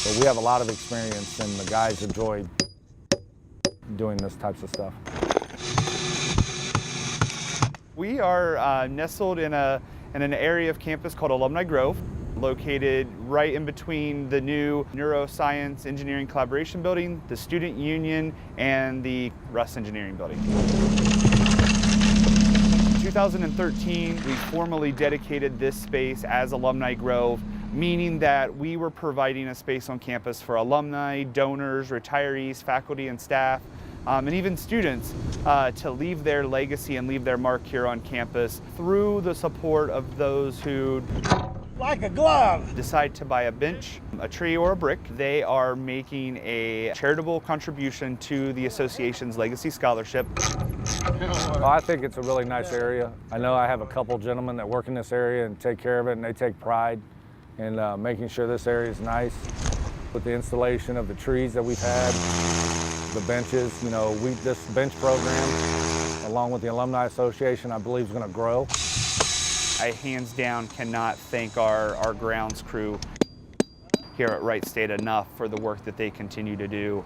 But we have a lot of experience, and the guys enjoy doing this types of stuff. We are nestled in an area of campus called Alumni Grove, located right in between the new Neuroscience Engineering Collaboration Building, the Student Union, and the Russ Engineering Building. In 2013, we formally dedicated this space as Alumni Grove, meaning that we were providing a space on campus for alumni, donors, retirees, faculty and staff, and even students to leave their legacy and leave their mark here on campus through the support of those who, like a glove, decide to buy a bench, a tree, or a brick. They are making a charitable contribution to the association's Legacy Scholarship. Well, I think it's a really nice area. I know I have a couple gentlemen that work in this area and take care of it, and they take pride in making sure this area is nice. With the installation of the trees that we've had, the benches, this bench program, along with the Alumni Association, I believe is going to grow. I hands down cannot thank our grounds crew here at Wright State enough for the work that they continue to do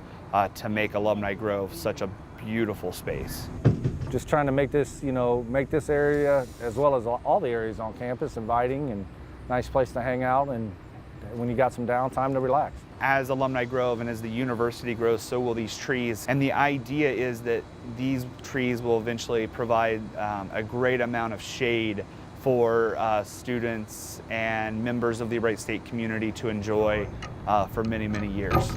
to make Alumni Grove such a beautiful space. Just trying to make this, make this area, as well as all the areas on campus, inviting and nice place to hang out, and when you got some downtime to relax. As Alumni Grove and as the university grows, so will these trees. And the idea is that these trees will eventually provide a great amount of shade for students and members of the Wright State community to enjoy for many, many years.